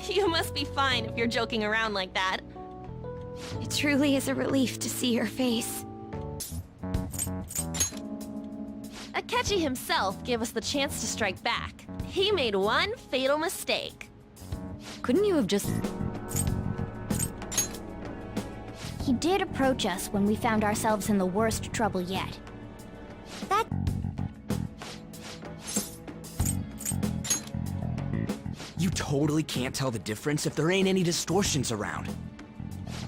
You must be fine if you're joking around like that. It truly is a relief to see your face. Akechi himself gave us the chance to strike back. He made one fatal mistake. Couldn't you have just... He did approach us when we found ourselves in the worst trouble yet. That... You totally can't tell the difference if there ain't any distortions around.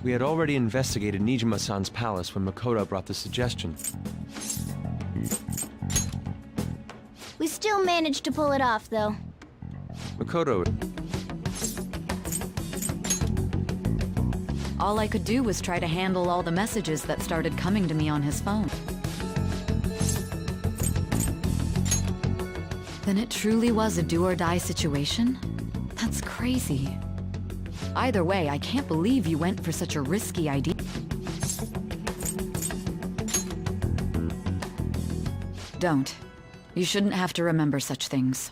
We had already investigated Nijima-san's palace when Makoto brought the suggestion. We still managed to pull it off, though. Makoto... All I could do was try to handle all the messages that started coming to me on his phone. Then it truly was a do-or-die situation? That's crazy. Either way, I can't believe you went for such a risky idea. Don't. You shouldn't have to remember such things.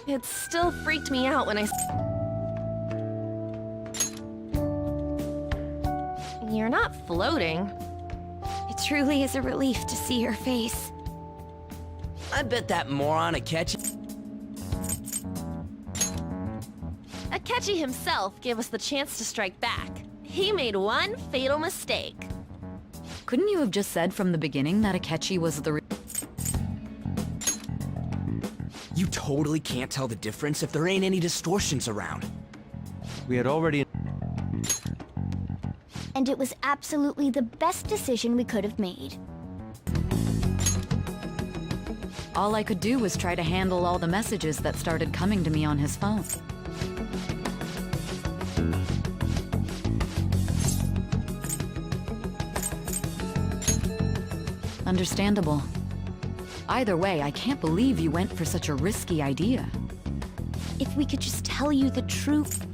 It still freaked me out when I... You're not floating. It truly is a relief to see your face. I bet that moron Akechi... Akechi himself gave us the chance to strike back. He made one fatal mistake. Couldn't you have just said from the beginning that Akechi was the... You totally can't tell the difference if there ain't any distortions around. We had already... And it was absolutely the best decision we could have made. All I could do was try to handle all the messages that started coming to me on his phone. Understandable. Either way, I can't believe you went for such a risky idea. If we could just tell you the truth...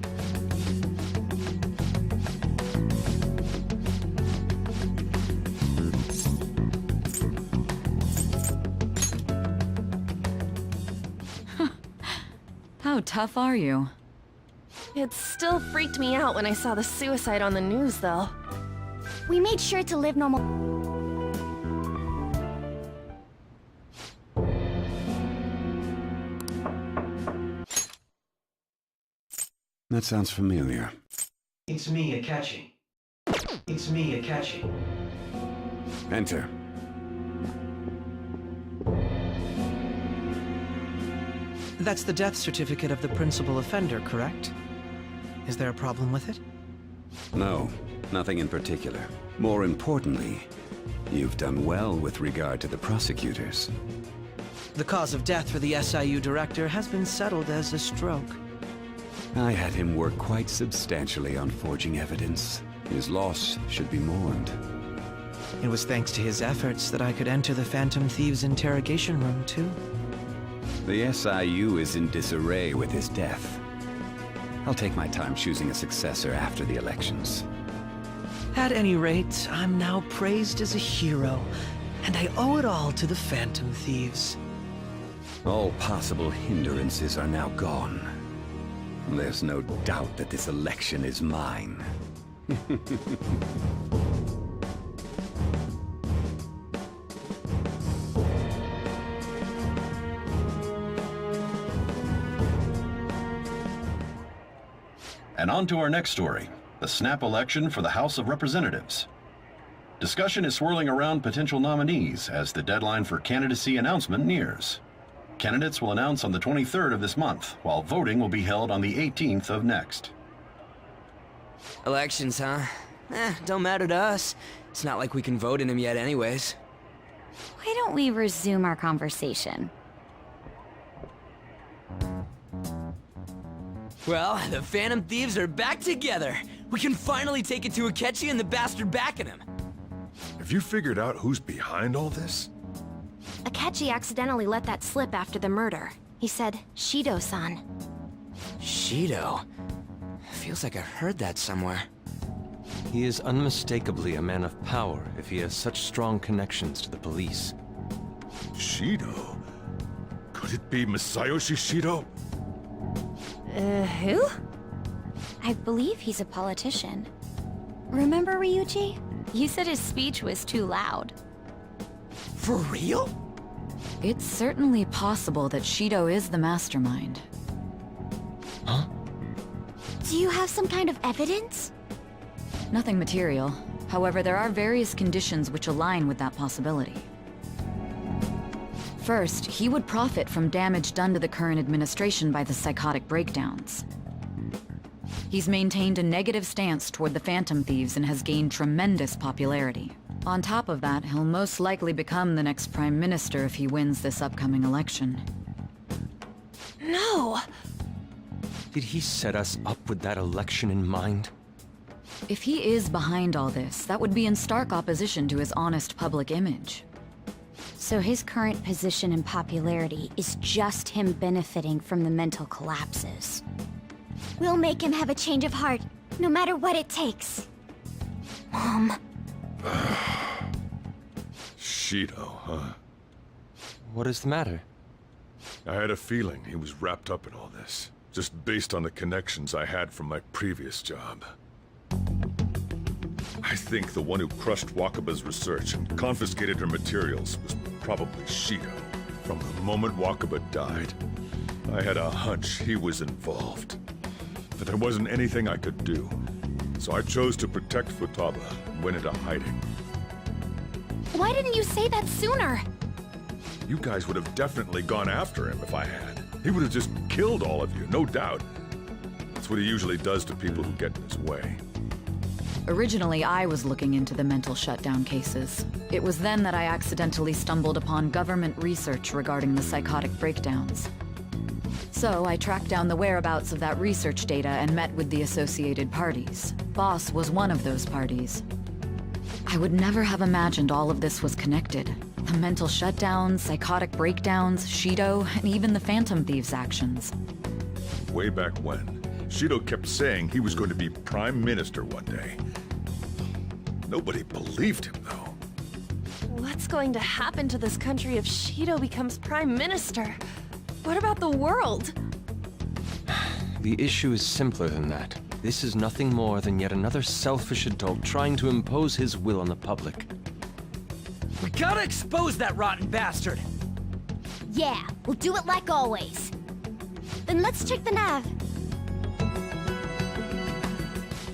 How tough are you? It still freaked me out when I saw the suicide on the news, though. We made sure to live normal... That sounds familiar. It's me, Akechi. It's me, Akechi. Enter. That's the death certificate of the principal offender, correct? Is there a problem with it? No, nothing in particular. More importantly, you've done well with regard to the prosecutors. The cause of death for the SIU director has been settled as a stroke. I had him work quite substantially on forging evidence. His loss should be mourned. It was thanks to his efforts that I could enter the Phantom Thieves' interrogation room, too. The SIU is in disarray with his death. I'll take my time choosing a successor after the elections. At any rate, I'm now praised as a hero, and I owe it all to the Phantom Thieves. All possible hindrances are now gone. There's no doubt that this election is mine. And on to our next story, the snap election for the House of Representatives. Discussion is swirling around potential nominees as the deadline for candidacy announcement nears. Candidates will announce on the 23rd of this month, while voting will be held on the 18th of next. Elections, huh? Don't matter to us. It's not like we can vote in them yet anyways. Why don't we resume our conversation? Well, the Phantom Thieves are back together. We can finally take it to Akechi and the bastard backing him. Have you figured out who's behind all this? Akechi accidentally let that slip after the murder. He said, Shido-san. Shido? Feels like I heard that somewhere. He is unmistakably a man of power if he has such strong connections to the police. Shido? Could it be Masayoshi Shido? Who? I believe he's a politician. Remember, Ryuji? You said his speech was too loud. For real? It's certainly possible that Shido is the mastermind. Huh? Do you have some kind of evidence? Nothing material. However, there are various conditions which align with that possibility. First, he would profit from damage done to the current administration by the psychotic breakdowns. He's maintained a negative stance toward the Phantom Thieves and has gained tremendous popularity. On top of that, he'll most likely become the next Prime Minister if he wins this upcoming election. No! Did he set us up with that election in mind? If he is behind all this, that would be in stark opposition to his honest public image. So his current position and popularity is just him benefiting from the mental collapses. We'll make him have a change of heart, no matter what it takes. Mom. Shido, huh? What is the matter? I had a feeling he was wrapped up in all this, just based on the connections I had from my previous job. I think the one who crushed Wakaba's research and confiscated her materials was probably Shido. From the moment Wakaba died, I had a hunch he was involved. But there wasn't anything I could do, so I chose to protect Futaba and went into hiding. Why didn't you say that sooner? You guys would have definitely gone after him if I had. He would have just killed all of you, no doubt. That's what he usually does to people who get in his way. Originally, I was looking into the mental shutdown cases. It was then that I accidentally stumbled upon government research regarding the psychotic breakdowns. So I tracked down the whereabouts of that research data and met with the associated parties. Boss was one of those parties. I would never have imagined all of this was connected. The mental shutdowns, psychotic breakdowns, Shido, and even the Phantom Thieves' actions. Way back when, Shido kept saying he was going to be Prime Minister one day. Nobody believed him, though. What's going to happen to this country if Shido becomes Prime Minister? What about the world? The issue is simpler than that. This is nothing more than yet another selfish adult trying to impose his will on the public. We gotta expose that rotten bastard! Yeah, we'll do it like always. Then let's check the nav.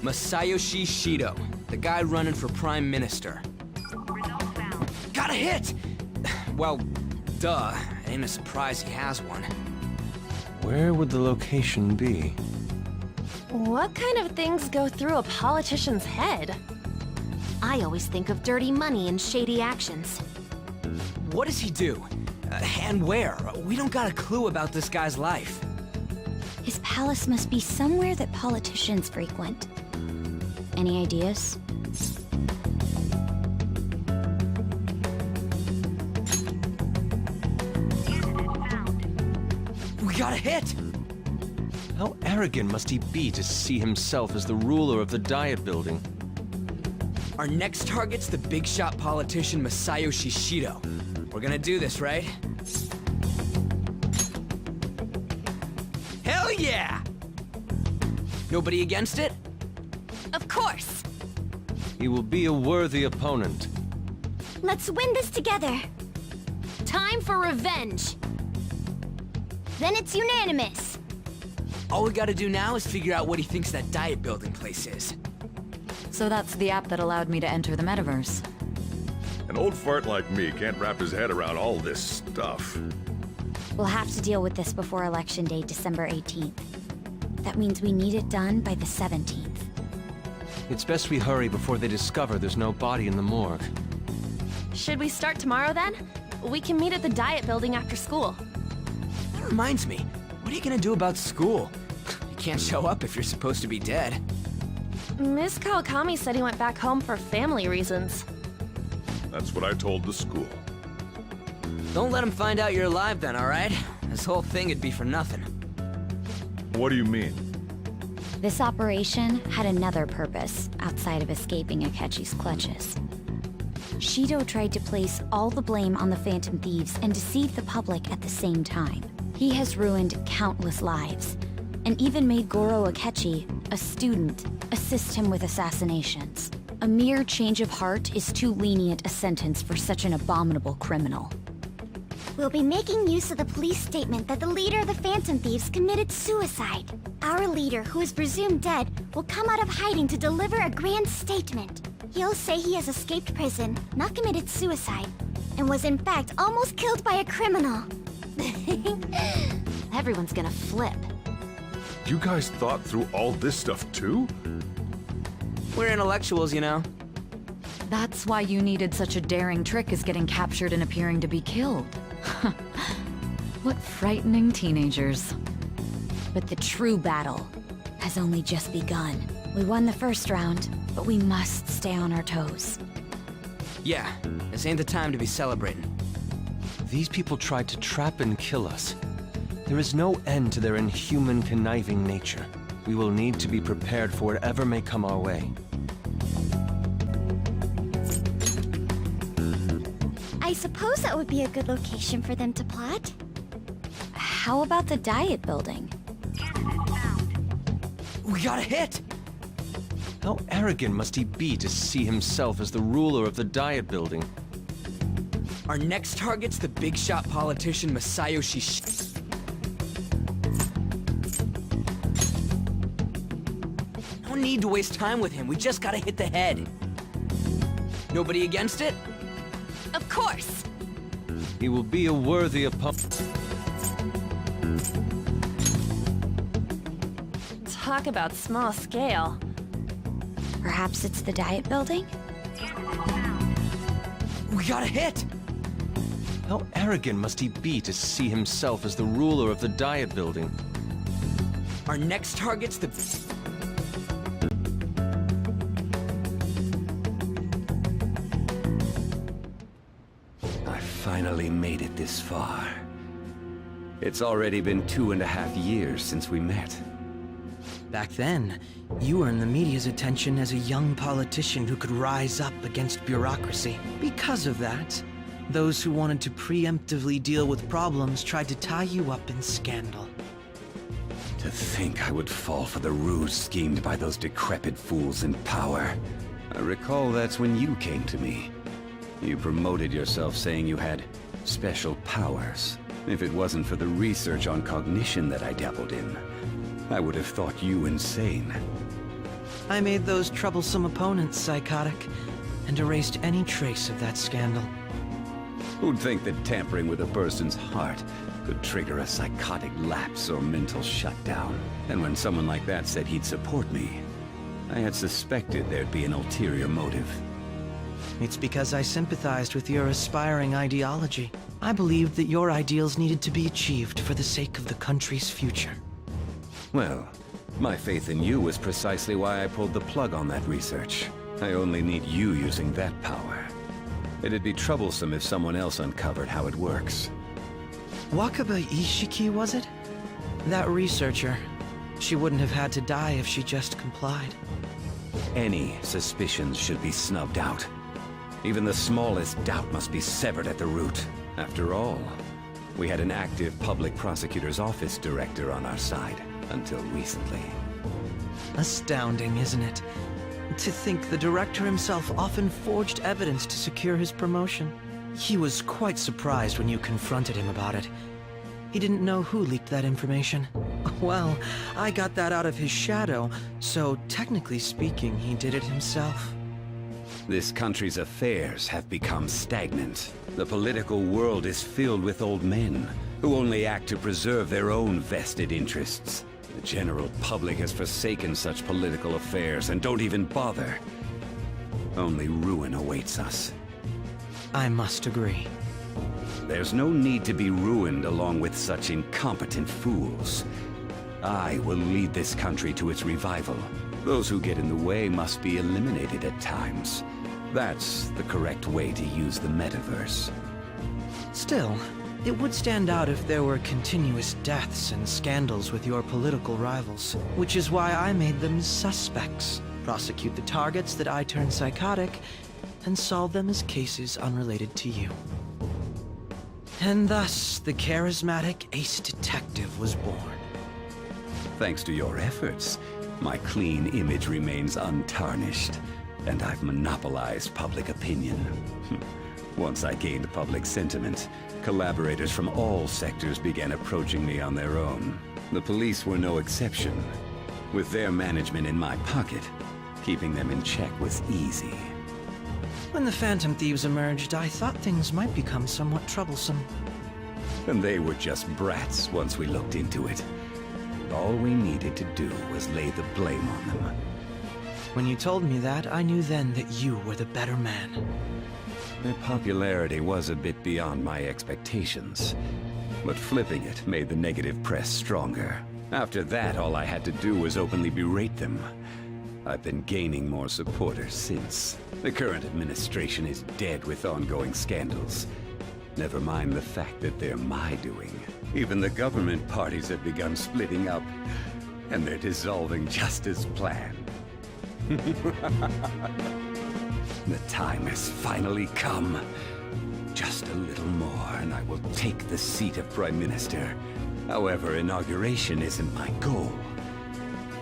Masayoshi Shido, the guy running for Prime Minister. Got a hit! Well, duh. Ain't a surprise he has one. Where would the location be? What kind of things go through a politician's head? I always think of dirty money and shady actions. What does he do? And where? We don't got a clue about this guy's life. His palace must be somewhere that politicians frequent. Any ideas? We got a hit! How arrogant must he be to see himself as the ruler of the Diet Building? Our next target's the big shot politician Masayoshi Shido. We're gonna do this, right? Hell yeah! Nobody against it? Of course! He will be a worthy opponent. Let's win this together. Time for revenge! Then it's unanimous. All we gotta do now is figure out what he thinks that diet building place is. So that's the app that allowed me to enter the metaverse. An old fart like me can't wrap his head around all this stuff. We'll have to deal with this before Election Day, December 18th. That means we need it done by the 17th. It's best we hurry before they discover there's no body in the morgue. Should we start tomorrow then? We can meet at the Diet Building after school. That reminds me, what are you gonna do about school? You can't show up if you're supposed to be dead. Miss Kawakami said he went back home for family reasons. That's what I told the school. Don't let him find out you're alive then, alright? This whole thing would be for nothing. What do you mean? This operation had another purpose outside of escaping Akechi's clutches. Shido tried to place all the blame on the Phantom Thieves and deceive the public at the same time. He has ruined countless lives, and even made Goro Akechi, a student, assist him with assassinations. A mere change of heart is too lenient a sentence for such an abominable criminal. We'll be making use of the police statement that the leader of the Phantom Thieves committed suicide. Our leader, who is presumed dead, will come out of hiding to deliver a grand statement. He'll say he has escaped prison, not committed suicide, and was in fact almost killed by a criminal. Everyone's gonna flip. You guys thought through all this stuff too? We're intellectuals, you know. That's why you needed such a daring trick as getting captured and appearing to be killed. What frightening teenagers. But the true battle has only just begun. We won the first round, but we must stay on our toes. Yeah, this ain't the time to be celebrating. These people tried to trap and kill us. There is no end to their inhuman, conniving nature. We will need to be prepared for whatever may come our way. I suppose that would be a good location for them to plot. How about the diet building? We got a hit! How arrogant must he be to see himself as the ruler of the diet building? Our next target's the big shot politician Masayoshi No need to waste time with him, we just gotta hit the head. Nobody against it? Of course! He will be a worthy opponent. Talk about small scale. Perhaps it's the diet building? We got a hit! How arrogant must he be to see himself as the ruler of the diet building? Our next target's the... I finally made it this far. It's already been 2.5 years since we met. Back then, you earned the media's attention as a young politician who could rise up against bureaucracy. Because of that, those who wanted to preemptively deal with problems tried to tie you up in scandal. To think I would fall for the ruse schemed by those decrepit fools in power. I recall that's when you came to me. You promoted yourself saying you had special powers. If it wasn't for the research on cognition that I dabbled in, I would have thought you insane. I made those troublesome opponents psychotic, and erased any trace of that scandal. Who'd think that tampering with a person's heart could trigger a psychotic lapse or mental shutdown? And when someone like that said he'd support me, I had suspected there'd be an ulterior motive. It's because I sympathized with your aspiring ideology. I believed that your ideals needed to be achieved for the sake of the country's future. Well, my faith in you was precisely why I pulled the plug on that research. I only need you using that power. It'd be troublesome if someone else uncovered how it works. Wakaba Ishiki, was it? That researcher. She wouldn't have had to die if she just complied. Any suspicions should be snubbed out. Even the smallest doubt must be severed at the root. After all, we had an active public prosecutor's office director on our side. Until recently. Astounding, isn't it? To think the director himself often forged evidence to secure his promotion. He was quite surprised when you confronted him about it. He didn't know who leaked that information. Well, I got that out of his shadow, so technically speaking, he did it himself. This country's affairs have become stagnant. The political world is filled with old men who only act to preserve their own vested interests. The general public has forsaken such political affairs and don't even bother. Only ruin awaits us. I must agree. There's no need to be ruined along with such incompetent fools. I will lead this country to its revival. Those who get in the way must be eliminated at times. That's the correct way to use the metaverse. Still, it would stand out if there were continuous deaths and scandals with your political rivals, which is why I made them suspects. Prosecute the targets that I turn psychotic, and solve them as cases unrelated to you. And thus, the charismatic ace detective was born. Thanks to your efforts, my clean image remains untarnished, and I've monopolized public opinion. Once I gained public sentiment, collaborators from all sectors began approaching me on their own. The police were no exception. With their management in my pocket, keeping them in check was easy. When the Phantom Thieves emerged, I thought things might become somewhat troublesome. And they were just brats once we looked into it. All we needed to do was lay the blame on them. When you told me that, I knew then that you were the better man. Their popularity was a bit beyond my expectations, but flipping it made the negative press stronger. After that, all I had to do was openly berate them. I've been gaining more supporters since. The current administration is dead with ongoing scandals. Never mind the fact that they're my doing. Even the government parties have begun splitting up, and they're dissolving just as planned. The time has finally come. Just a little more, and I will take the seat of Prime Minister. However, inauguration isn't my goal.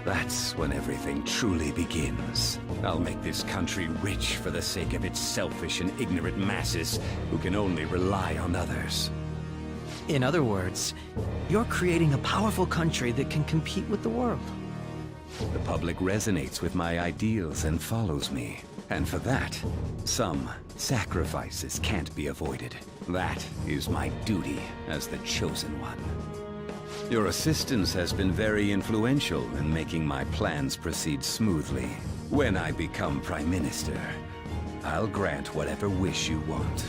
That's when everything truly begins. I'll make this country rich for the sake of its selfish and ignorant masses who can only rely on others. In other words, you're creating a powerful country that can compete with the world. The public resonates with my ideals and follows me. And for that, some sacrifices can't be avoided. That is my duty as the Chosen One. Your assistance has been very influential in making my plans proceed smoothly. When I become Prime Minister, I'll grant whatever wish you want.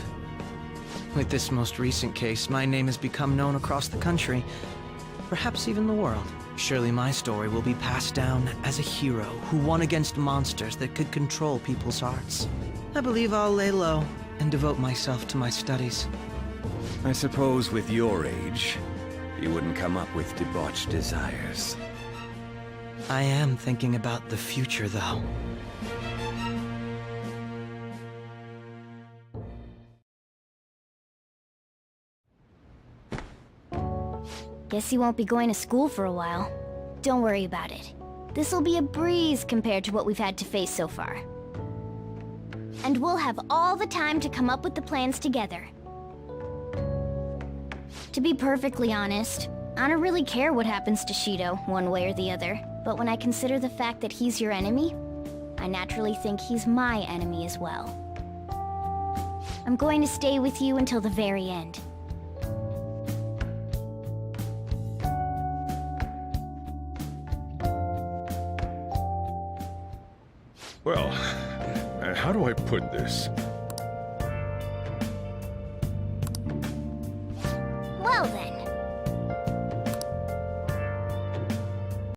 With this most recent case, my name has become known across the country, perhaps even the world. Surely my story will be passed down as a hero who won against monsters that could control people's hearts. I believe I'll lay low and devote myself to my studies. I suppose with your age, you wouldn't come up with debauched desires. I am thinking about the future, though. Guess you won't be going to school for a while. Don't worry about it. This'll be a breeze compared to what we've had to face so far. And we'll have all the time to come up with the plans together. To be perfectly honest, I don't really care what happens to Shido, one way or the other. But when I consider the fact that he's your enemy, I naturally think he's my enemy as well. I'm going to stay with you until the very end. Well, how do I put this?